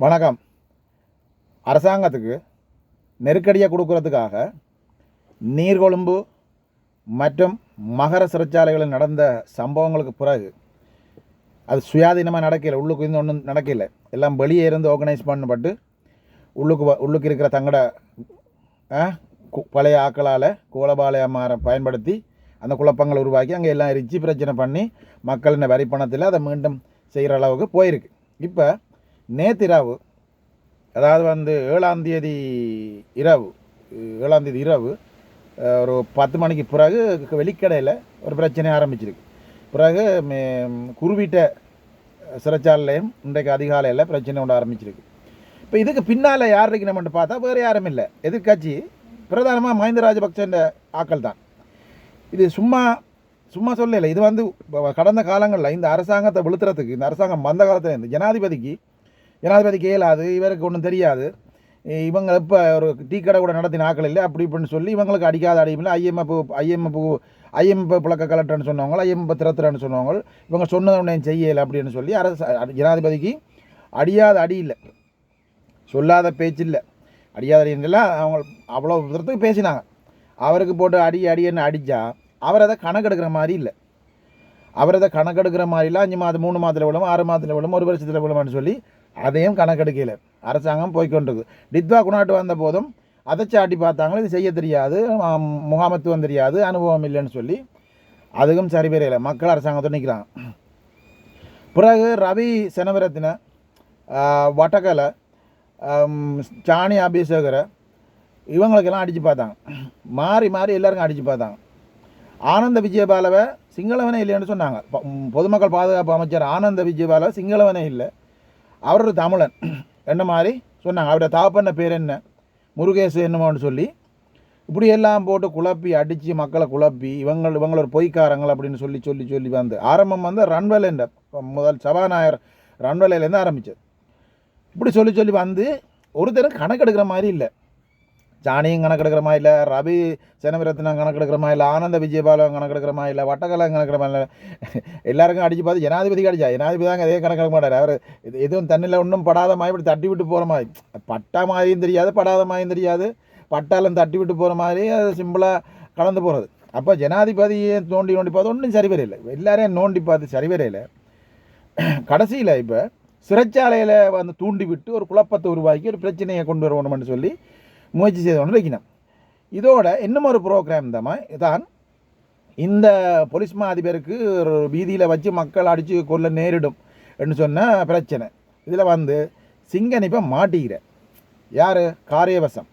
வணக்கம். அரசாங்கத்துக்கு நெருக்கடியை கொடுக்கறதுக்காக நீர்கொழும்பு மற்றும் மகர சிறைச்சாலைகளில் நடந்த சம்பவங்களுக்கு பிறகு அது சுயாதீனமாக நடக்கலை, உள்ளுக்கு இருந்து ஒன்றும் நடக்கலை, எல்லாம் வெளியே இருந்து ஆர்கனைஸ் பண்ணப்பட்டு உள்ளுக்கு இருக்கிற தங்கட பழைய ஆக்களால் கோலபாளையமாரை பயன்படுத்தி அந்த குழப்பங்களை உருவாக்கி அங்கே எல்லாம் எரிச்சு பிரச்சனை பண்ணி மக்களின் வரி பணத்தில் அதை மீண்டும் செய்கிற அளவுக்கு போயிருக்கு. இப்போ நேத்திரவு, அதாவது 7ஆம் தேதி இரவு ஒரு 10 மணிக்கு பிறகு வெளிக்கடையில் ஒரு பிரச்சனை ஆரம்பிச்சிருக்கு. பிறகு குருவிட்ட சிறைச்சாலையும் இன்றைக்கு அதிகாலையில் பிரச்சனை ஒன்று ஆரம்பிச்சிருக்கு. இப்போ இதுக்கு பின்னால் யார் இருக்கணும்னு பார்த்தா வேறு யாரும் இல்லை, எதிர்கட்சி பிரதானமாக மஹிந்த ராஜபக்சேன்ற ஆக்கள் தான். இது சும்மா சொல்லலை. இது கடந்த காலங்களில் இந்த அரசாங்கத்தை விழுத்துறதுக்கு, இந்த அரசாங்கம் வந்த காலத்தில் இந்த ஜனாதிபதிக்கு இயலாது, இவருக்கு ஒன்றும் தெரியாது, இவங்க இப்போ ஒரு டீ கடை கூட நடத்தின ஆக்கள் இல்லை அப்படி இப்படின்னு சொல்லி இவங்களுக்கு அடிக்காத அடியுமில்லை. ஐஎம்எஃப் புழக்க கலெக்டர்னு சொன்னவங்க, ஐஎம்எஃப் திறத்துறன்னு சொன்னவங்க, இவங்க சொன்னதை ஒன்றையும் செய்யலை அப்படின்னு சொல்லி ஜனாதிபதிக்கு அடியாத அடி இல்லை, சொல்லாத பேச்சு இல்லை, அடியாத அடிலாம் அவங்க அவ்வளோ விதத்துக்கு பேசினாங்க. அவருக்கு போட்டு அடின்னு அடித்தா அவர் அதை கணக்கெடுக்கிற மாதிரி இல்லை, 5 மாதம் 3 மாதத்தில் விழும், 6 மாதத்தில் விழும், 1 வருஷத்தில் விழுமான்னு சொல்லி அதையும் கணக்கெடுக்கல அரசாங்கம் போய்கொண்டிருக்கு. டித்வா குணாட்டு வந்த போதும் அதை சாட்டி பார்த்தாங்க, இது செய்ய தெரியாது, முகாமத்துவம் தெரியாது, அனுபவம் இல்லைன்னு சொல்லி அதுவும் சரி பெறையில மக்கள் அரசாங்கத்தை நிற்கிறாங்க. பிறகு ரவி செனவிரத்தின, வட்டக்கலை, சாணி அபிஷேகரை இவங்களுக்கெல்லாம் அடித்து பார்த்தாங்க, மாறி எல்லாருக்கும் அடித்து பார்த்தாங்க. ஆனந்த விஜயபாலவை சிங்களவனே இல்லைன்னு சொன்னாங்க. பொதுமக்கள் பாதுகாப்பு அமைச்சர் ஆனந்த விஜயபாலவை சிங்களவனே இல்லை, அவர் ஒரு தமிழன் என்ன மாதிரி சொன்னாங்க. அவருடைய தாப்பண்ண பேர் என்ன, முருகேசு என்னமோன்னு சொல்லி இப்படி எல்லாம் போட்டு குழப்பி அடித்து மக்களை குழப்பி இவங்களோட பொய்க்காரங்கள் அப்படின்னு சொல்லி ஆரம்பம் ரன்வெல் முதல் சபாநாயகர் ரன்வெல்லேருந்து ஆரம்பித்தது. இப்படி சொல்லி ஒருத்தரும் கணக்கெடுக்கிற மாதிரி இல்லை, ஜானியும் கணக்கெடுக்கிற மாதிரி இல்லை, ரவி செனவிரத்னம் கணக்கெடுக்கிற மாதிரி இல்லை, ஆனந்த விஜயபாலம் கணக்கெடுக்கிற மாதிரி இல்லை, வட்டக்கலை கணக்கெடுக்கிற மாதிரி இல்லை. எல்லாருக்கும் அடித்து பார்த்து ஜனாதிபதிக்கு ஜனாதிபதி தாங்க அதே கணக்கெடுக்க மாட்டார். அவர் எதுவும் தண்ணியில் ஒன்றும் படாத மாதிரி இப்படி தட்டி விட்டு போகிற மாதிரி, பட்டா மாதிரியும் தெரியாது, படாத மாதிரியும் தெரியாது, பட்டாலும் தட்டி விட்டு போகிற மாதிரி அது சிம்பிளாக கலந்து போகிறது. அப்போ ஜனாதிபதியை நோண்டி பார்த்து ஒன்றும் சரி வரையில்லை, எல்லாரையும் நோண்டி பார்த்து சரி வரையில்லை. கடைசியில் இப்போ சிறைச்சாலையில் தூண்டி விட்டு ஒரு குழப்பத்தை உருவாக்கி ஒரு பிரச்சனையை கொண்டு வரணும்னு சொல்லி முயற்சி செய்து கொண்டு வைக்கணும். இதோட இன்னும் ஒரு ப்ரோக்ராம் தான் இந்த போலீஸ் மா அதிபருக்கு ஒரு வீதியில் வச்சு மக்கள் அடித்து கொள்ள நேரிடும் என்று சொன்ன பிரச்சனை. இதில் சிங்கன் இப்போ மாட்டிக்கிற யார், காரியவசம்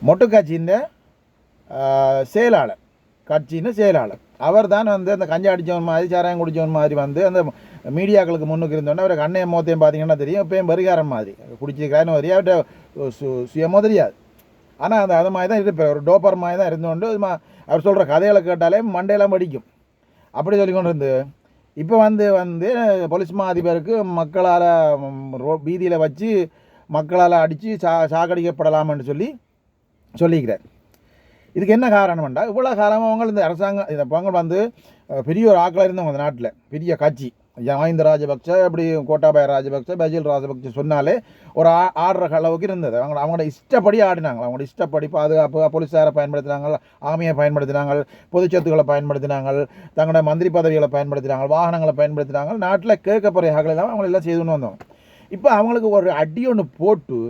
மொட்டு கட்சியின் செயலாளர் அவர் தான் அந்த கஞ்சா அடித்தவன் மாதிரி, சாராயம் குடித்தவன் மாதிரி அந்த மீடியாக்களுக்கு முன்னுக்கு இருந்தோன்னே அவருக்கு அண்ணைய மோத்தையும் பார்த்தீங்கன்னா தெரியும், இப்போயும் பரிகாரம் மாதிரி குடிச்சிருக்காருன்னு வரையும் அவர்கிட்ட சுயமோ தெரியாது. ஆனால் அது மாதிரி தான் இருப்பார், ஒரு டோப்பர் மாதிரி தான் இருந்தோண்டு அவர் சொல்கிற கதைகளை கேட்டாலே மண்டையெல்லாம் படிக்கும். அப்படி சொல்லி கொண்டு இருந்து இப்போ போலீஸ் மா அதிபருக்கு மக்களால் வீதியில் வச்சு மக்களால் அடித்து சாகடிக்கப்படலாம்னு சொல்லிக்கிறார். இதுக்கு என்ன காரணம்ண்டா, இவ்வளோ காலமாக அவங்க இந்த அரசாங்கம் இந்த பங்கள் பெரிய ஒரு ஆக்களாக இருந்தவங்க அந்த நாட்டில், பெரிய கட்சி மஹிந்த ராஜபக்ச, இப்படி கோட்டாபய ராஜபக்ச, பஜில் ராஜபக்ச சொன்னாலே ஒரு ஆடுற அளவுக்கு இருந்தது. அவங்களோட இஷ்டப்படி ஆடினாங்க, அவங்களோட இஷ்டப்படி பாதுகாப்பு போலீஸாரை பயன்படுத்தினாங்க, ஆர்மியை பயன்படுத்தினாங்க, பொது சொத்துக்களை பயன்படுத்தினாங்க, தங்களோட மந்திரி பதவிகளை பயன்படுத்தினாங்க, வாகனங்களை பயன்படுத்தினாங்க, நாட்டில் கேட்கப்படுற ஆகலாம் அவங்களெல்லாம் செய்துன்னு வந்தோம். இப்போ அவங்களுக்கு ஒரு அடி ஒன்று போட்டு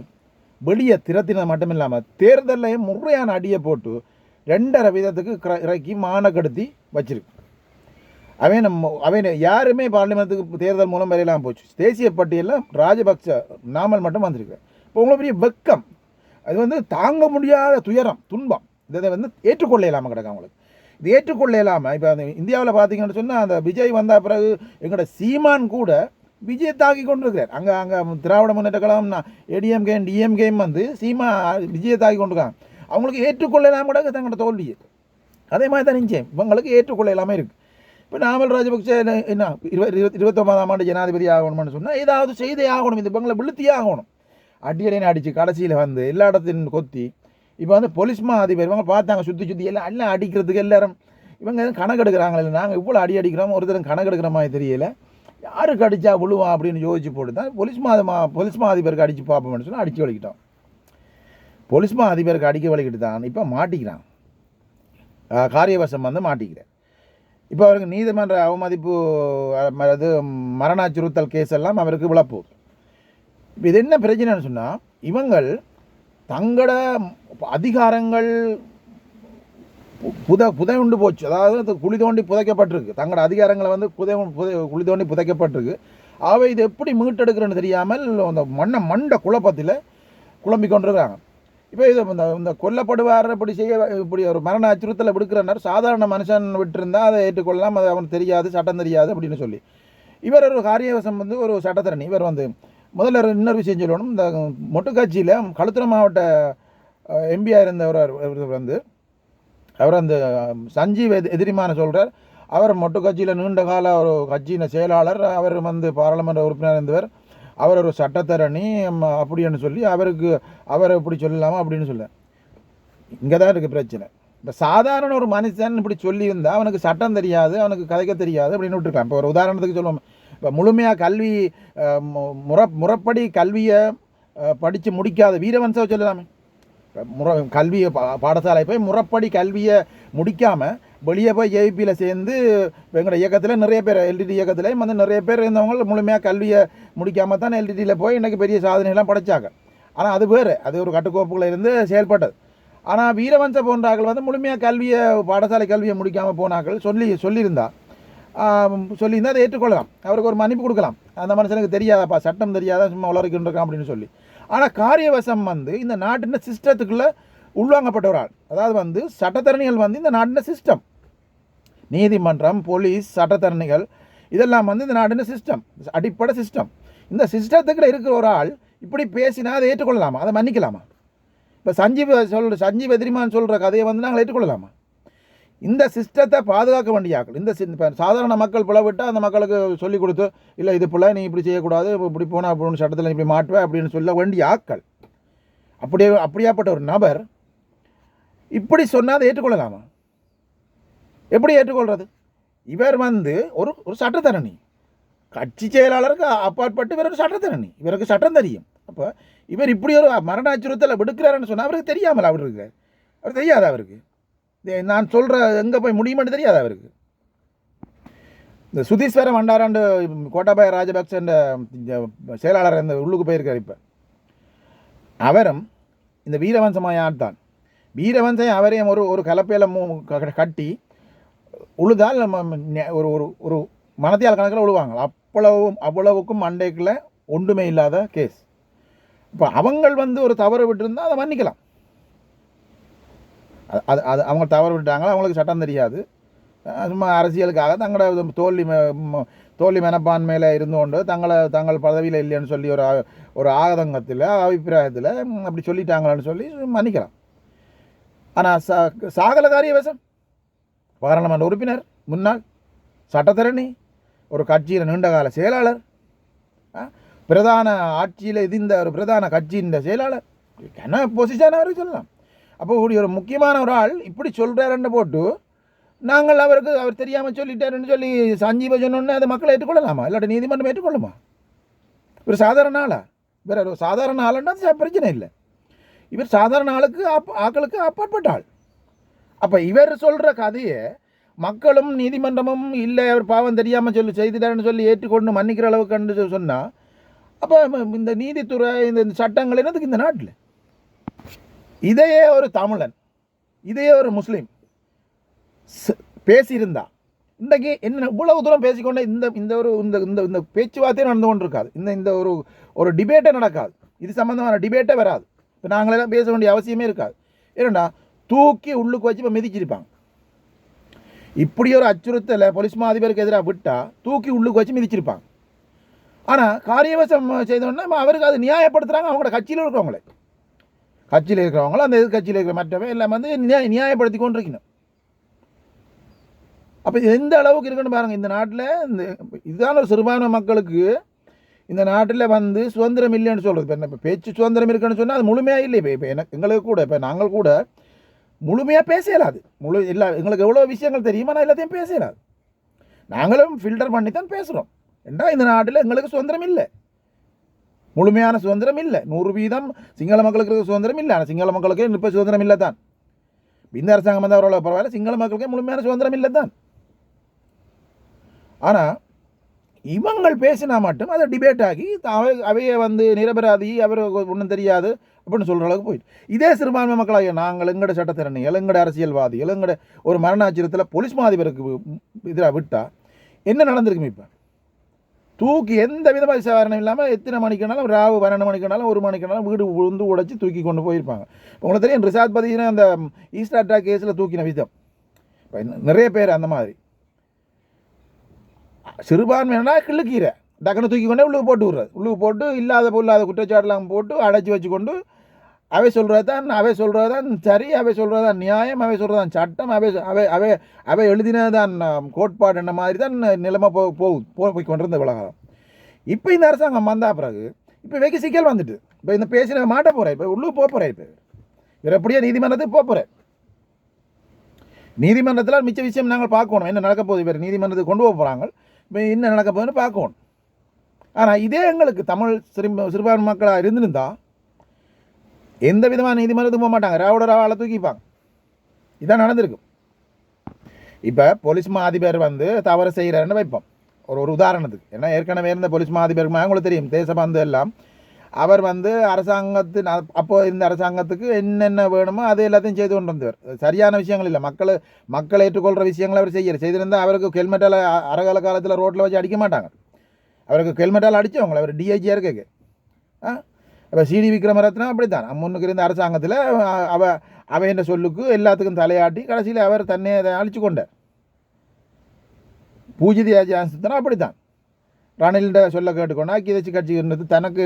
வெளியே திறத்தினது மட்டும் இல்லாமல் தேர்தலையும் முறையான அடியை போட்டு 2.5 வீதத்துக்கு இறக்கி மானக்கெடுத்தி வச்சிருக்கு. அவன் யாருமே பார்லிமெண்ட்டுக்கு தேர்தல் மூலம் வரையலாம் போச்சு. தேசிய பட்டியலில் ராஜபக்ச நாமல் மட்டும் வந்திருக்கு. இப்போ உங்களுக்கு பெரிய வெக்கம், அது தாங்க முடியாத துயரம், துன்பம், இதை ஏற்றுக்கொள்ள இல்லாமல் கிடக்கு அவங்களுக்கு. இது ஏற்றுக்கொள்ள இல்லாமல் இப்போ இந்தியாவில் பார்த்தீங்கன்னு சொன்னால் அந்த விஜய் வந்த பிறகு எங்களோட சீமான் கூட விஜய் தாக்கி கொண்டு இருக்கிறார். அங்கே திராவிட முன்னேற்ற கழகம் ஏடிஎம்கேம் டிஎம்கேம் விஜயை தாக்கி கொண்டிருக்காங்க. அவங்களுக்கு ஏற்றுக்கொள்ள இல்லாமல் கூட தங்களோட தோல்வியை அதே மாதிரி தான் நிச்சயம் இவங்களுக்கு ஏற்றுக்கொள்ள இல்லாமல் இருக்குது. இப்போ நாமல் ராஜபக்சே என்ன 29ஆம் ஆண்டு ஜனாதிபதி ஆகணும்னு சொன்னால் ஏதாவது செய்தே ஆகணும், இந்த இவங்களை விழுத்தியே ஆகணும். அடியடைன்னு அடித்து கடைசியில் எல்லா இடத்தையும் கொத்தி இப்போ போலீஸ் மா அதிபர் இவங்க பார்த்தாங்க, சுற்றி எல்லாம் அடிக்கிறதுக்கு எல்லாரும் இவங்க கணக்கெடுக்கிறாங்களே, நாங்கள் இவ்வளோ அடிக்கிறோம், ஒருத்தரும் கணக்கெடுக்கிற மாதிரி தெரியல. யாருக்கு அடித்தா விழுவான் அப்படின்னு யோசிச்சு போட்டு தான் போலீஸ் மா அதிபருக்கு அடித்து பார்ப்போம்னு சொன்னால் அடித்து வலிக்கிட்டோம். போலீஸ் மா அதிபருக்கு அடிக்க வலிக்கிட்டு தான் இப்போ மாட்டிக்கிறான், காரியவசம் வந்து மாட்டிக்கிறேன். இப்போ அவருக்கு நீதிமன்ற அவமதிப்பு அது மரண அச்சுறுத்தல் கேஸ் எல்லாம் அவருக்கு விழப்போகுது. இப்போ இது என்ன பிரச்சனைன்னு சொன்னால், இவங்கள் தங்களோட அதிகாரங்கள் புதை உண்டு போச்சு. அதாவது குழி தோண்டி புதைக்கப்பட்டிருக்கு. தங்களோட அதிகாரங்களை வந்து குழி தோண்டி புதைக்கப்பட்டிருக்கு. ஆகவே இது எப்படி மீட்டெடுக்கிறேன்னு தெரியாமல் அந்த மண்ட குழப்பத்தில் குழம்பிக் கொண்டிருக்கிறாங்க. இப்போ இது இந்த கொல்லப்படுவார் இப்படி ஒரு மரண அச்சுறுத்தலை விடுக்கிறனர் சாதாரண மனுஷன் விட்டுருந்தால் அதை ஏற்றுக்கொள்ளலாம், அது அவனுக்கு தெரியாது, சட்டம் தெரியாது அப்படின்னு சொல்லி. இவர் ஒரு காரியவசம் வந்து ஒரு சட்டத்தரணி. இவர் வந்து முதல்ல இன்னொரு விஷயம் சொல்லணும். இந்த மொட்டுக்காட்சியில் களுத்துறை மாவட்ட எம்பியாக இருந்தவர் வந்து அவர் அந்த சஞ்சீவ் எதிரிமான சொல்கிறார். அவர் மொட்டுக்கட்சியில் நீண்ட கால ஒரு கட்சியின் செயலாளர். அவர் வந்து பாராளுமன்ற உறுப்பினர் இருந்தவர். அவர் ஒரு சட்டத்தரணி அப்படின்னு சொல்லி அவரை இப்படி சொல்லலாமா அப்படின்னு சொல்ல. இங்கே தான் இருக்குது பிரச்சனை. இப்போ சாதாரண ஒரு மனுஷன் இப்படி சொல்லியிருந்தால் அவனுக்கு சட்டம் தெரியாது, அவனுக்கு கதைக்க தெரியாது அப்படின்னு விட்டுருக்கலாம். இப்போ ஒரு உதாரணத்துக்கு சொல்லுவோம், இப்போ முழுமையாக கல்வி முறைப்படி கல்வியை படித்து முடிக்காத வீரவன்சாவை சொல்லலாமே. கல்வியை பாடசாலை போய் முறைப்படி கல்வியை முடிக்காமல் வெளியே போய் ஏபியில் சேர்ந்து எங்களோட இயக்கத்தில் நிறைய பேர் எல்டிடி இயக்கத்திலையும் வந்து நிறைய பேர் இருந்தவங்க முழுமையாக கல்வியை முடிக்காமல் தான் எல்டிடியில் போய் இன்றைக்கி பெரிய சாதனைகள்லாம் படைச்சாங்க. ஆனால் அது வேறு, அது ஒரு கட்டுக்கோப்புகளில் இருந்து செயல்பட்டது. ஆனால் வீரவன்ச போன்றாக்கள் வந்து முழுமையாக கல்வியை பாடசாலை கல்வியை முடிக்காமல் போனாக்கள் சொல்லியிருந்தா அதை ஏற்றுக்கொள்ளலாம், அவருக்கு ஒரு மன்னிப்பு கொடுக்கலாம். அந்த மனுஷனுக்கு தெரியாதப்பா, சட்டம் தெரியாதா, சும்மா வளர்க்கிட்டு இருக்கான் அப்படின்னு சொல்லி. ஆனால் காரியவசம் வந்து இந்த நாட்டின் சிஸ்டத்துக்குள்ளே உள்வாங்கப்பட்டவரால், அதாவது வந்து சட்டத்தரணிகள் வந்து இந்த நாட்டின் சிஸ்டம், நீதிமன்றம், போலீஸ், சட்டத்தரணிகள் இதெல்லாம் வந்து இந்த நாட்டின் சிஸ்டம், அடிப்படை சிஸ்டம். இந்த சிஸ்டத்துக்குள்ள இருக்கிற ஒரு ஆள் இப்படி பேசினா அதை ஏற்றுக்கொள்ளலாமா, அதை மன்னிக்கலாமா? இப்போ சஞ்சீவ் எதிரிமான் சொல்கிற கதையை வந்து நாங்கள் ஏற்றுக்கொள்ளலாமா? இந்த சிஸ்டத்தை பாதுகாக்க வேண்டிய ஆக்கள், இந்த சாதாரண மக்கள் பிளவிட்டால் அந்த மக்களுக்கு சொல்லிக் கொடுத்து, இல்லை இது போல் நீ இப்படி செய்யக்கூடாது, இப்படி போனால் அப்படின்னு சட்டத்தில் இப்படி மாட்டுவேன் அப்படின்னு சொல்ல வேண்டிய ஆக்கள், அப்படியாப்பட்ட ஒரு நபர் இப்படி சொன்னால் அதை ஏற்றுக்கொள்ளலாமா? எப்படி ஏற்றுக்கொள்வது? இவர் வந்து ஒரு சட்டத்தரணி, கட்சி செயலாளருக்கு அப்பாற்பட்டு இவர் ஒரு சட்டத்தரணி, இவருக்கு சட்டம் தெரியும். அப்போ இவர் இப்படி ஒரு மரண அச்சுறுத்தலை விடுக்கிறாருன்னு சொன்னால் அவருக்கு தெரியாமல் அவருக்கு தெரியாது, அவருக்கு நான் சொல்கிற எங்கே போய் முடியுமென்னு தெரியாது அவருக்கு. இந்த சுதீஸ்வர மண்டாராண்டு கோட்டாபாய ராஜபக்ச செயலாளர் இந்த உள்ளுக்கு போயிருக்கார். இப்போ அவரும் இந்த வீரவன்சமாயான் தான். வீரவன்சம் அவரையும் ஒரு கலப்பையில் கட்டி உழுதால் ஒரு ஒரு மனத்தியால் கணக்கில் உழுவாங்க. அவ்வளவுக்கும் மண்டைக்குள்ள ஒன்றுமே இல்லாத கேஸ். இப்போ அவங்கள் வந்து ஒரு தவறு விட்டுருந்தால் அதை மன்னிக்கலாம். அது அவங்க தவறு விட்டாங்களா, அவங்களுக்கு சட்டம் தெரியாது, சும்மா அரசியலுக்காக தங்களோட தோல்வி மனப்பான்மையில் இருந்து கொண்டு தங்கள் பதவியில் இல்லைன்னு சொல்லி ஒரு ஆதங்கத்தில் அபிப்பிராயத்தில் அப்படி சொல்லிட்டாங்களான்னு சொல்லி மன்னிக்கலாம். ஆனால் சாகல காரியவசம் பாராளுமன்ற உறுப்பினர், முன்னாள் சட்டத்தரணி, ஒரு கட்சியில் நீண்டகால செயலாளர், பிரதான ஆட்சியில் இருந்த ஒரு பிரதான கட்சியின் செயலாளர், என்ன பொசிஷன் அவருக்கு சொல்லலாம். அப்போ ஒரு முக்கியமான ஒரு ஆள் இப்படி சொல்கிறாருன்னு போட்டு நாங்கள் அவர் தெரியாமல் சொல்லிட்டாருன்னு சொல்லி சஞ்சீவ சொன்னோன்னே அதை மக்களை ஏற்றுக்கொள்ளலாமா? இல்லாட்டி நீதிமன்றம் ஏற்றுக்கொள்ளுமா? இவர் சாதாரண ஆளா? இவர் ஒரு சாதாரண ஆளுன்னா பிரச்சனை இல்லை. இவர் சாதாரண ஆக்களுக்கு அப்பாற்பட்ட ஆள். அப்போ இவர் சொல்கிற கதையை மக்களும் நீதிமன்றமும் இல்லை அவர் பாவம் தெரியாமல் செய்துட்டாருன்னு சொல்லி ஏற்றுக்கொண்டு மன்னிக்கிற அளவுக்கு சொன்னால் அப்போ இந்த நீதித்துறை இந்த சட்டங்கள் என்னதுக்கு இந்த நாட்டில்? இதையே ஒரு தமிழன், இதையே ஒரு முஸ்லீம் பேசியிருந்தா இன்றைக்கி என்ன இவ்வளவு தூரம் பேசிக்கொண்டே இந்த ஒரு இந்த பேச்சுவார்த்தையே நடந்து கொண்டு இருக்காது, இந்த ஒரு டிபேட்டே நடக்காது, இது சம்மந்தமான டிபேட்டே வராது. இப்போ நாங்களெல்லாம் பேச வேண்டிய அவசியமே இருக்காது. ஏன்னா தூக்கி உள்ளுக்கு வச்சு இப்போ மிதிச்சிருப்பாங்க. இப்படி ஒரு அச்சுறுத்தலை போலீஸ் அதிபருக்கு எதிராக விட்டால் தூக்கி உள்ளுக்கு வச்சு மிதிச்சிருப்பாங்க. ஆனால் காரியவசம் செய்தோன்னா அவருக்கு அது நியாயப்படுத்துகிறாங்க. அவங்களோட கட்சியில் இருக்கிறவங்கள அந்த எதிர்கட்சியில் இருக்கிற மற்றவை எல்லாம் வந்து நியாயப்படுத்தி கொண்டு இருக்கணும். அப்போ எந்த அளவுக்கு இருக்குன்னு பாருங்கள். இந்த நாட்டில் இதுதான் ஒரு சிறுபான்மை மக்களுக்கு இந்த நாட்டில் வந்து சுதந்திரம் இல்லைன்னு சொல்கிறது. இப்போ பேச்சு சுதந்திரம் இருக்குன்னு சொன்னால் அது முழுமையாக இல்லை. இப்போ எங்களுக்கு கூட இப்போ நாங்கள் கூட முழுமையாக பேசலாது. எங்களுக்கு எவ்வளோ விஷயங்கள் தெரியுமா, நான் எல்லாத்தையும் பேசலாது. நாங்களும் ஃபில்டர் பண்ணி தான் பேசுகிறோம். என்றால் இந்த நாட்டில் எங்களுக்கு சுதந்திரம் இல்லை, முழுமையான சுதந்திரம் இல்லை. 100% சிங்கள மக்களுக்கு சுதந்திரம் இல்லை. ஆனால் சிங்கள மக்களுக்கே இப்போ சுதந்திரம் இல்லை தான். இந்த அரசாங்கம் வந்து அவரோட பரவாயில்ல, சிங்கள மக்களுக்கே முழுமையான சுதந்திரம் இல்லை தான். ஆனால் இவங்கள் பேசினா மட்டும் அதை டிபேட் ஆகி அவையை வந்து நிரபராதி, அவர் ஒன்றும் தெரியாது அப்படின்னு சொல்கிற அளவுக்கு போயிட்டு, இதே சிறுபான்மை மக்களாகிய நாங்கள் எங்களோட சட்டத்திறனிகள், எங்களோட அரசியல்வாதிகள், எங்களோட ஒரு மரணாச்சரியத்தில் போலீஸ் மாதிபருக்கு இதில் விட்டால் என்ன நடந்திருக்குமே? இப்போ தூக்கி எந்த விதமாக விசாரணை இல்லாமல் எத்தனை மணிக்குனாலும், ராவு 12 மணிக்குனாலும் 1 மணிக்குனாலும் வீடு விழுந்து உடைச்சி தூக்கி கொண்டு போயிருப்பாங்க. உங்களுக்கு தெரியும் ரிஷாத் பதினா அந்த ஈஸ்ட் அட்டாக் கேஸில் தூக்கின விதம். இப்போ நிறைய பேர் அந்த மாதிரி சிறுபான்மையினா கிள்ளுக்கீரை டக்குன்னு தூக்கி கொண்டே உள்ளுக்கு போட்டு விடுறது, உள்ளுக்கு போட்டு இல்லாத குற்றச்சாட்டுலாம் போட்டு அடைச்சி வச்சு கொண்டு அவை சொல்கிறது தான் சரி, அவை சொல்கிறது தான் நியாயம், அவை சொல்கிறது தான் சட்டம், அவை எழுதினதான் கோட்பாடு என்ன மாதிரி தான் நிலைமை போய் கொண்டிருந்த விவகாரம். இப்போ இந்த அரசாங்கம் வந்தா பிறகு இப்போ வைக்க சிக்கல் வந்துட்டு, இப்போ இந்த பேசின மாட்ட போகிறேன், இப்போ உள்ளுக்கு போக போகிறேன், இப்போ இவர் எப்படியே நீதிமன்றத்துக்கு போக போகிறேன். நீதிமன்றத்தில் மிச்ச விஷயம் நாங்கள் பார்க்கணும், என்ன நடக்க போகுது. இவர் நீதிமன்றத்துக்கு கொண்டு போக போகிறாங்க, இப்போ என்ன நடக்க போகுதுன்னு பார்க்கணும். ஆனால் இதே எங்களுக்கு தமிழ் சிறுபான்மை மக்களாக இருந்திருந்தா எந்த விதமான நீதிமன்றத்துக்கு போக மாட்டாங்க, ராவோட தூக்கிப்பாங்க. இதான் நடந்திருக்கும். இப்போ போலீஸ் மா அதிபர் வந்து தவறு செய்கிறாருன்னு வைப்போம் ஒரு உதாரணத்துக்கு. ஏன்னா ஏற்கனவே இருந்த போலீஸ் மா அதிபருக்கு உங்களுக்கு தெரியும், தேசபந்து எல்லாம் அவர் வந்து அப்போ இந்த அரசாங்கத்துக்கு என்னென்ன வேணுமோ அது எல்லாத்தையும் செய்து கொண்டு வந்தவர். சரியான விஷயங்கள் இல்லை, மக்களை ஏற்றுக்கொள்கிற விஷயங்களை அவர் செய்திருந்தால் அவருக்கு ஹெல்மெட்டால் அரகால காலத்தில் ரோட்டில் வச்சு அடிக்க மாட்டாங்க. அவருக்கு ஹெல்மெட்டால் அடித்தவங்களை அவர் டிஐஜியாக இருக்கு. இப்போ சிடி விக்ரமரத்னா அப்படி தான் முன்னுக்கு இருந்த அரசாங்கத்தில் அவை என்ற சொல்லுக்கு எல்லாத்துக்கும் தலையாட்டி கடைசியில் அவர் தன்னை அதை அழிச்சு கொண்டார். பூஜிதி ஆஜான்ஸ்தான் அப்படி தான் ரணில்ட சொல்ல கேட்டுக்கொண்டா கிதச்சி கட்சி இருந்தது, தனக்கு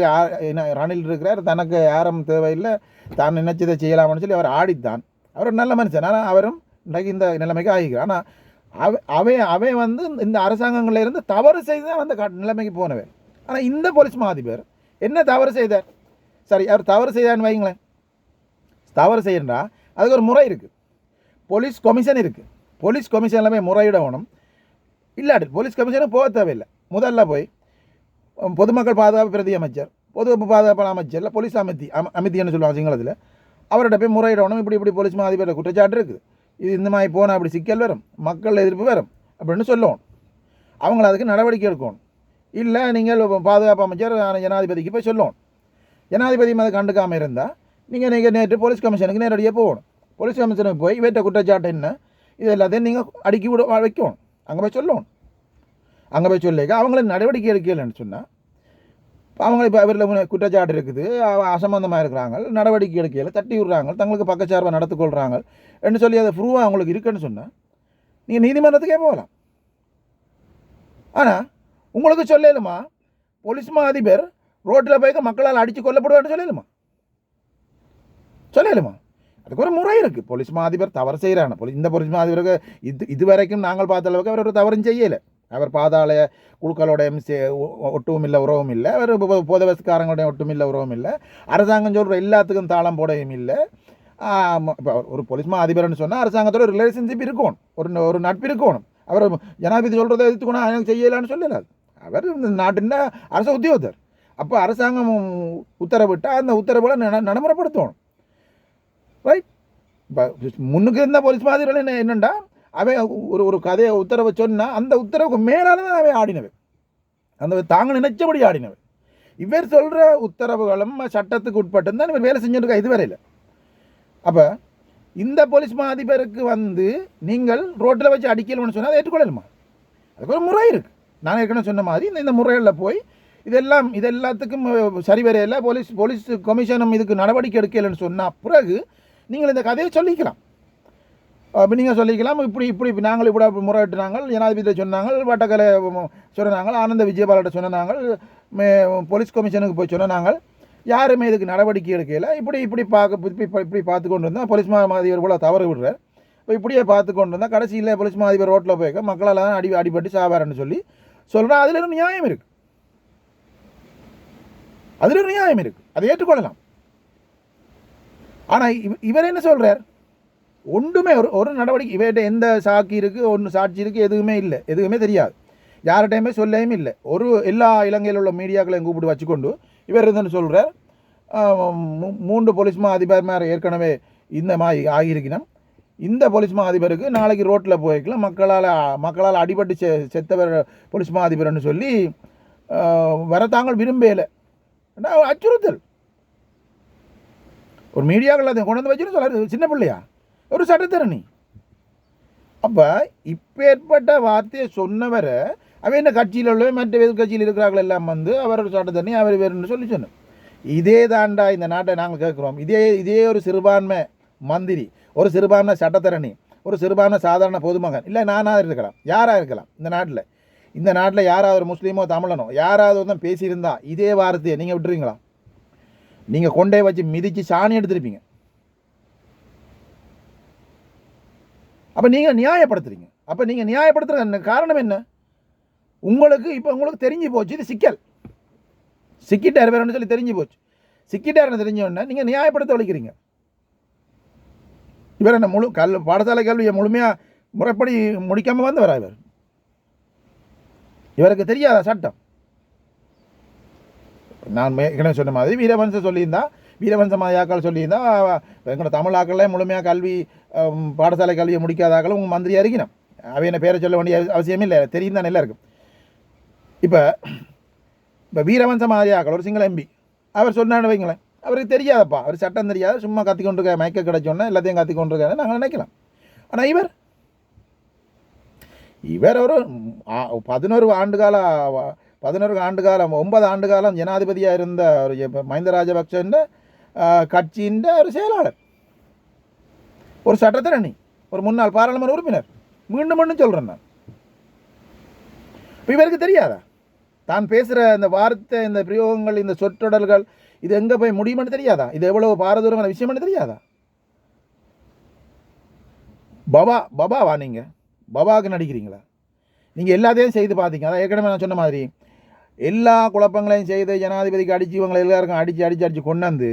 ரணில் இருக்கிறார், தனக்கு யாரும் தேவையில்லை, தான் நினைச்சதை செய்யலாம்னு சொல்லி அவர் ஆடித்தான். அவர் நல்ல மனுஷன், ஆனால் அவரும் இன்றைக்கு இந்த நிலைமைக்கு ஆகிக்கிறார். ஆனால் அவை வந்து இந்த அரசாங்கங்களில் இருந்து தவறு செய்து தான் அந்த நிலைமைக்கு போனவர். ஆனால் இந்த போலீஸ் மாதிபர் என்ன தவறு செய்தார்? சரி, அவர் தவறு செய்தான்னு வைங்களேன், தவறு செய்யறா அதுக்கு ஒரு முறை இருக்குது, போலீஸ் கமிஷன் இருக்குது. போலீஸ் கமிஷனில் போய் முறையிடணும். இல்லாட்டி போலீஸ் கமிஷனும் போக தேவையில்லை, முதல்ல போய் பொதுமக்கள் பாதுகாப்பு பிரதி அமைச்சர், பொது பாதுகாப்பு அமைச்சரில் போலீஸ் அமைதின்னு சொல்லுவாங்க சிங்களத்தில், அவர்கிட்ட போய் முறையிடணும். இப்படி போலீஸ் அதிபர் குற்றச்சாட்டு இருக்குது, இது இந்த மாதிரி போனால் அப்படி சிக்கல் வரும், மக்கள் எதிர்ப்பு வரும் அப்படின்னு சொல்லணும். அவங்கள அதுக்கு நடவடிக்கை எடுக்கணும். இல்லை நீங்கள் பாதுகாப்பு அமைச்சர் ஜனாதிபதிக்கு போய் சொல்லணும். ஜனாதிபதி அதை கண்டுக்காமல் இருந்தால் நீங்கள் நேற்று போலீஸ் கமிஷனுக்கு நேரடியாக போகணும். போலீஸ் கமிஷனுக்கு போய் இவற்ற குற்றச்சாட்டு என்ன இது எல்லாத்தையும் நீங்கள் அடுக்கி வைக்கணும், அங்கே போய் சொல்லணும். அங்கே போய் சொல்லிக்க அவங்கள நடவடிக்கை எடுக்கலைன்னு சொன்னால், அவங்க இப்போ அவரில் குற்றச்சாட்டு இருக்குது, அசம்பந்தமாக இருக்கிறாங்க, நடவடிக்கை எடுக்கையில் தட்டி விடுறாங்க, தங்களுக்கு பக்கச்சார்பாக நடத்துக்கொள்கிறாங்க என்று சொல்லி அதை ப்ரூவாக அவங்களுக்கு இருக்குன்னு சொன்னால் நீங்கள் நீதிமன்றத்துக்கே போகலாம். ஆனால் உங்களுக்கு சொல்லலுமா போலீஸ் அதிபர் ரோட்டில் போய் மக்களால் அடித்து கொல்லப்படுவான்னு சொல்லலுமா? அதுக்கு ஒரு முறை இருக்குது. போலீஸ் அதிபர் தவறு செய்கிறாங்க. இந்த போலீஸ் அதிபருக்கு இது வரைக்கும் நாங்கள் பார்த்த அளவுக்கு அவர் ஒரு தவறும் செய்யலை. அவர் பாதாள குழுக்களோடையும் ஒட்டுவும் இல்லை, உறவும் இல்லை, அவர் போதவஸ்காரங்களோடையும் ஒட்டும் இல்லை, உறவும் இல்லை, அரசாங்கம் சொல்கிற எல்லாத்துக்கும் தாளம் போடையும் இல்லை. இப்போ ஒரு போலீஸ் அதிபர்னு சொன்னால் அரசாங்கத்தோட ரிலேஷன்ஷிப் இருக்கணும், ஒரு நட்பு இருக்கணும். அவர் ஜனாதிபதி சொல்கிறத எதிர்த்துக்கணும் எனக்கு செய்யலான்னு சொல்லலாது. அவர் இந்த நாட்டின் அரச உத்தியோகத்தர். அப்போ அரசாங்கம் உத்தரவிட்டால் அந்த உத்தரவுகளை நடைமுறைப்படுத்தணும். ரைட். இப்போ முன்னுக்கு இருந்த போலீஸ் மாதிரிகள் என்னென்னா அவை ஒரு கதையை உத்தரவை சொன்னால் அந்த உத்தரவுக்கு மேலான தான் அவை ஆடினவை, அந்த தாங்க நினைச்சபடி ஆடினவை. இவர் சொல்கிற உத்தரவுகளும் சட்டத்துக்கு உட்பட்டு தான் இவர் வேலை செஞ்சுருக்கா இதுவரையில். அப்போ இந்த போலீஸ் அதிபருக்கு வந்து நீங்கள் ரோட்டில் வச்சு அடிக்கணும்னு சொன்னால் அதை ஏற்றுக்கொள்ளலுமா? அதுக்கு ஒரு முறை இருக்குது. நான் ஏற்கனவே சொன்ன மாதிரி இந்த முறைகளில் போய் இதெல்லாத்துக்கும் சரி வரையில் போலீஸ் கமிஷனும் இதுக்கு நடவடிக்கை எடுக்கலைன்னு சொன்னால் பிறகு நீங்கள் இந்த கதையை சொல்லிக்கலாம். அப்போ நீங்கள் சொல்லிக்கலாம், இப்படி நாங்கள் இப்படி முறையிட்டுனாங்க, ஜனாதிபதியை சொன்னாங்க, வட்டக்கலை சொன்னாங்க, ஆனந்த விஜயபாலட்ட சொன்னாங்க, போலீஸ் கமிஷனுக்கு போய் சொன்னாங்க, யாருமே இதுக்கு நடவடிக்கை எடுக்கல, இப்படி பார்த்து கொண்டு இருந்தால் போலீஸ் அதிபர் போல் தவறு விடுறார். இப்போ இப்படியே பார்த்து கொண்டு இருந்தால் கடைசியில் போலீஸ் அதிபர் ரோட்டில் போய்க்க மக்களெல்லாம் அடிபட்டு சாவாரன்னு சொல்கிறா. அதில் ஒரு நியாயம் இருக்குது, அதில் ஒரு நியாயம் இருக்குது, அதை ஏற்றுக்கொள்ளலாம். ஆனால் இவர் என்ன சொல்கிறார்? ஒன்றுமே ஒரு நடவடிக்கை இவர்கிட்ட எந்த சாட்சி இருக்குது, ஒன்று சாட்சி இருக்குது, எதுவுமே இல்லை, எதுவுமே தெரியாது. யார்கிட்டையுமே சொல்லவும் இல்லை. எல்லா இலங்கையில் உள்ள மீடியாக்களையும் கூப்பிட்டு வச்சுக்கொண்டு இவர் இருந்துன்னு சொல்கிறார், 3 போலீஸ் மா அதிபர்மார் ஏற்கனவே இந்த மாதிரி ஆகியிருக்கணும், இந்த போலீஸ் மா அதிபருக்கு நாளைக்கு ரோட்டில் போய்க்கலாம், மக்களால் அடிபட்டு செத்தவர் போலீஸ் மா அதிபர்னு சொல்லி வர தாங்கள் விரும்பலை. அச்சுறுத்தல். ஒரு மீடியாக்கள் அதை கொண்டு வந்து வச்சுன்னு சொல்ல சின்ன பிள்ளையா, ஒரு சட்டத்தரணி. அப்போ இப்போ ஏற்பட்ட வார்த்தையை சொன்னவரை அவன் இந்த கட்சியில் உள்ள மற்ற எதிர்கட்சியில் இருக்கிறார்கள் எல்லாம் வந்து அவர் ஒரு சட்டத்தரணி, அவர் வேறுன்னு சொல்லி சொன்னோம். இதே தாண்டா இந்த நாட்டை நாங்கள் கேட்குறோம். இதே ஒரு சிறுபான்மை மந்திரி, ஒரு சிறுபான்மை சட்டத்தரணி, ஒரு சிறுபான்மை சாதாரண பொதுமகன், இல்லை நானாக இருக்கலாம், யாராக இருக்கலாம், இந்த நாட்டில் யாராவது ஒரு முஸ்லீமோ தமிழனோ யாராவது வந்து பேசியிருந்தா இதே வார்த்தையை நீங்கள் விட்டுருவீங்களா? நீங்கள் கொண்டே வச்சு மிதித்து சாணி எடுத்துருப்பீங்க. அப்போ நீங்கள் நியாயப்படுத்துறீங்க. அப்போ நீங்கள் நியாயப்படுத்துகிற காரணம் என்ன? உங்களுக்கு தெரிஞ்சு போச்சு இது சிக்கிட்டார் வேறுன்னு சொல்லி தெரிஞ்சு போச்சு. சிக்கிட்டார்னு தெரிஞ்சோடனே நீங்கள் நியாயப்படுத்த வலிக்கிறீங்க. இவர் என்ன பாடசாலை கல்வியை முழுமையாக முறைப்படி முடிக்காமல் வந்தவரா இவருக்கு தெரியாத சட்டம்? நான் ஏற்கனவே சொன்ன மாதிரி வீரவன்சம் சொல்லியிருந்தா, வீரவன்ச மாயாக்கள் சொல்லியிருந்தா, எங்களோட தமிழ் ஆக்களே முழுமையாக பாடசாலை கல்வியை முடிக்காதாக்களும் உங்கள் மந்திரியாக இருக்கணும். என்ன பேரை சொல்ல வேண்டிய அவசியமே இல்லை, தெரியும் தான் எல்லாருக்கும். இப்போ வீரவன்ச மாயாக்கள் ஒரு சிங்கள எம்பி அவர் சொன்னான்னு வைங்களேன், அவருக்கு தெரியாதப்பா, அவர் சட்டம் தெரியாது, சும்மா கத்திக்கொண்டிருக்க மயக்க கிடைச்சோன்னா எல்லாத்தையும் கத்திக்கொண்டிருக்காரு நாங்கள் நினைக்கலாம். ஆனால் இவர் ஒரு 11 ஆண்டு காலம் 9 ஆண்டு காலம் ஜனாதிபதியாக இருந்த ஒரு மஹிந்த ராஜபக்ச கட்சியின் ஒரு செயலாளர், ஒரு சட்டத்தரணி, ஒரு முன்னாள் பாராளுமன்ற உறுப்பினர். மீண்டும் சொல்கிறேன் நான். இவருக்கு தெரியாதா தான் பேசுகிற இந்த வார்த்தை, இந்த பிரயோகங்கள், இந்த சொற்றொடர்கள் இது எங்கே போய் முடியுமென்னு தெரியாதா? இது எவ்வளோ பாரதூரமான விஷயம்னு தெரியாதா? பபாவா நீங்கள்? பபாவுக்கு நடிக்கிறீங்களா? நீங்கள் எல்லாத்தையும் செய்து பார்த்தீங்க. அதான் ஏற்கனவே நான் சொன்ன மாதிரி எல்லா குழப்பங்களையும் செய்து ஜனாதிபதிக்கு அடித்து இவங்களை எல்லாருக்கும் அடித்து கொண்டாந்து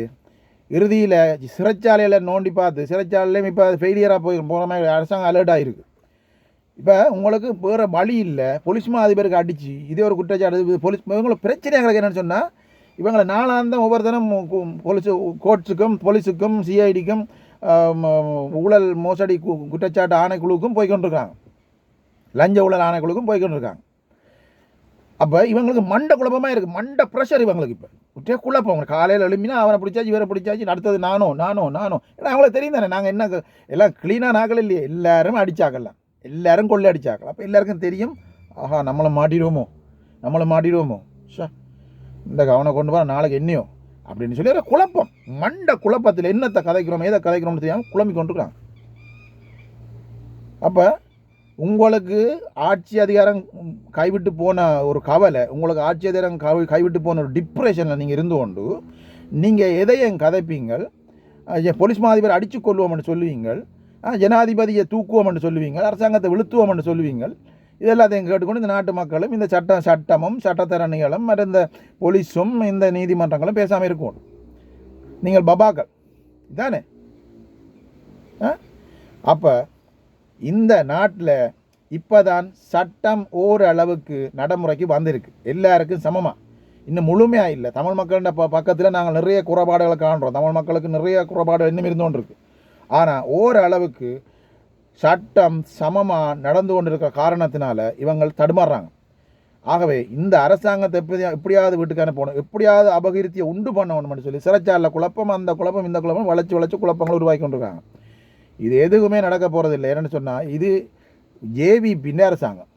இறுதியில் சிறைச்சாலையில் நோண்டி பார்த்து சிறைச்சாலையிலையும் இப்போ ஃபெயிலியராக போகிற மாதிரி அரசாங்கம் அலர்ட் ஆகிருக்கு. இப்போ உங்களுக்கு வேறு வழி இல்லை, போலீஸ் மா அதிபருக்கு அடித்து இதே ஒரு குற்றச்சாட்டு. இவங்களுக்கு பிரச்சனை எங்களுக்கு என்னென்னு சொன்னால், இவங்களை நாளாந்தம் ஒவ்வொருத்தரும் போலீஸுக்கும் சிஐடிக்கும் ஊழல் மோசடி குற்றச்சாட்டு ஆணைக்குழுவுக்கும் போய்கொண்டிருக்காங்க, லஞ்ச ஊழல் ஆணைக்குழுக்கும் போய்கொண்டிருக்காங்க. அப்போ இவங்களுக்கு மண்டை குழப்பமாக இருக்குது, மண்டை ப்ரெஷர் இவங்களுக்கு. இப்போ குற்றே குழப்பம். காலையில் எழுப்பினா அவனை பிடிச்சாச்சு, இவரை பிடிச்சாச்சு, அடுத்தது நானோ ஏன்னா அவங்களுக்கு தெரியும் தானே நாங்கள் என்ன எல்லாம் க்ளீனாக நாக்கள் இல்லையே, எல்லாரும் அடித்தாக்கலாம், எல்லாரும் கொள்ளை அடித்தாக்கலாம். அப்போ எல்லாருக்கும் தெரியும், ஆஹா நம்மளை மாட்டிடுவோமோ ஷா இந்த கவனை கொண்டு வர நாளைக்கு என்னையோ அப்படின்னு சொல்லி ஒரு குழப்பம், மண்டை குழப்பத்தில் என்னத்தை கதைக்கிறோம் எதை கதைக்கிறோம்னு தெரியாமல் குழம்பி கொண்டுருக்காங்க. அப்போ உங்களுக்கு ஆட்சி அதிகாரம் கைவிட்டு போன ஒரு கவலை, உங்களுக்கு ஆட்சி அதிகாரம் கைவிட்டு போன ஒரு டிப்ரெஷனில் நீங்கள் இருந்து கொண்டு நீங்கள் எதையும் கதைப்பீங்கள், போலீஸ் மாதிபர் அடித்து கொள்வோம்னு சொல்லுவீங்கள், ஜனாதிபதியை தூக்குவோம்னு சொல்லுவீங்கள், அரசாங்கத்தை விழுத்துவோம்னு சொல்லுவீங்கள். இதெல்லாத்தையும் கேட்டுக்கொண்டு இந்த நாட்டு மக்களும் இந்த சட்டமும் சட்டத்தரணிகளும் மற்ற இந்த போலீஸும் இந்த நீதிமன்றங்களும் பேசாமல் இருக்கும். நீங்கள் பபாக்கள் தானே? அப்போ இந்த நாட்டில் இப்போ தான் சட்டம் ஓரளவுக்கு நடைமுறைக்கு வந்திருக்கு, எல்லாருக்கும் சமமாக, இன்னும் முழுமையாக இல்லை. தமிழ் மக்களோட பக்கத்தில் நாங்கள் நிறைய குறைபாடுகளை காண்றோம், தமிழ் மக்களுக்கு நிறைய குறைபாடு இன்னும் இருந்து கொண்டு இருக்குது. ஆனால் ஓரளவுக்கு சட்டம் சமமாக நடந்து கொண்டிருக்கிற காரணத்தினால இவங்கள் தடுமாறுறாங்க. ஆகவே இந்த அரசாங்கத்தை எப்படியாவது வீட்டுக்கு அனுப்பணும், எப்படியாவது அபகீர்த்தியை உண்டு பண்ணணும்னு சொல்லி சிறைச்சாலையில் குழப்பம், அந்த குழப்பம் இந்த குழப்பம் வளைச்சு குழப்பங்கள் உருவாக்கி கொண்டிருக்காங்க. இது எதுவுமே நடக்க போகிறதில்லை. என்னென்னு சொன்னால், இது ஜேவிபி அரசாங்கம்,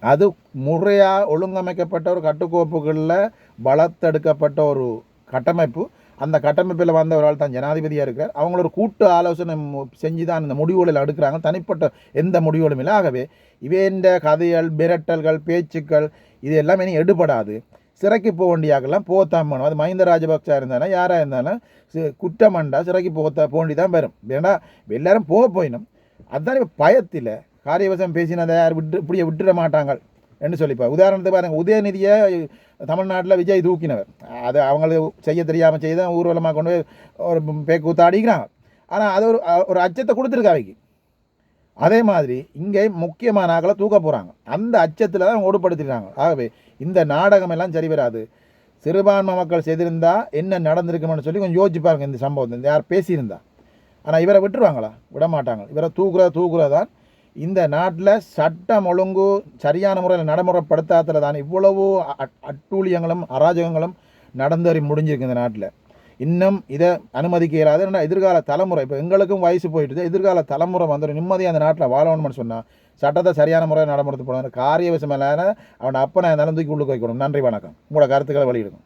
அது முறையாக ஒழுங்கமைக்கப்பட்ட ஒரு கட்டுக்கோப்புகளில் வளர்த்தெடுக்கப்பட்ட ஒரு கட்டமைப்பு. அந்த கட்டமைப்பில் வந்தவரால் தான் ஜனாதிபதியாக இருக்கிறார். அவங்களோட கூட்டு ஆலோசனை செஞ்சு தான் இந்த முடிவுகளில் எடுக்கிறாங்க, தனிப்பட்ட எந்த முடிவுகளும் இல்லை. ஆகவே இவேண்ட கதைகள், மிரட்டல்கள், பேச்சுக்கள் இது எல்லாமே இனி எடுபடாது. சிறைக்கு போக வேண்டியாக்கெல்லாம் போத்தான் வேணும். அது மஹிந்த ராஜபக்சா இருந்தாலும் யாராக இருந்தாலும் குற்றமண்டா சிறைக்கு போக வேண்டி தான் வரும். ஏன்னா எல்லாரும் போயினும் அதுதான் இப்போ பயத்தில் காரியவசம் பேசினதை யார் இப்படியே விட்டுட மாட்டாங்க என்று சொல்லிப்பா. உதாரணத்துக்கு பாருங்கள், உதயநிதியை தமிழ்நாட்டில் விஜய் தூக்கினவர், அது அவங்களுக்கு செய்ய தெரியாமல் செய்து தான் ஊர்வலமாக கொண்டு போய் ஒரு பேக்கூத்தாடிக்கிறாங்க. ஆனால் அது ஒரு அச்சத்தை கொடுத்துருக்கா அவைக்கு. அதே மாதிரி இங்கே முக்கியமான ஆக்களை தூக்க போகிறாங்க. அந்த அச்சத்தில் தான் ஓடுபடுத்திடுறாங்க. ஆகவே இந்த நாடகம் எல்லாம் சரி வராது. சிறுபான்மை மக்கள் செய்திருந்தால் என்ன நடந்திருக்குமென்னு சொல்லி கொஞ்சம் யோசிச்சு பாருங்க. இந்த சம்பவத்தை இந்த யார் பேசியிருந்தா. ஆனால் இவரை விட்டுருவாங்களா? விட மாட்டாங்க. இவரை தூக்குறதான் இந்த நாட்டில் சட்டம் ஒழுங்கு சரியான முறையில் நடைமுறைப்படுத்தாத்தில் தான் இவ்வளவு அட்டூழியங்களும் அராஜகங்களும் நடந்தறி முடிஞ்சிருக்கு இந்த நாட்டில். இன்னும் இதை அனுமதிக்க இயலாது. ஏன்னா எதிர்கால தலைமுறை, இப்போ எங்களுக்கும் வயசு போயிட்டு எதிர்கால தலைமுறை வந்து நிம்மதியாக அந்த நாட்டில் வாழணும்னு சொன்னால் சட்டத்தை சரியான முறையில் நடைமுறைப்படுத்த போகணும். காரிய விஷயம் இல்லாத அவன் அப்பனை இருந்தாலும் தூக்கி உள்ளுக்கு வைக்கணும். நன்றி, வணக்கம். உங்களோட கருத்துக்களை வெளியிடுங்க.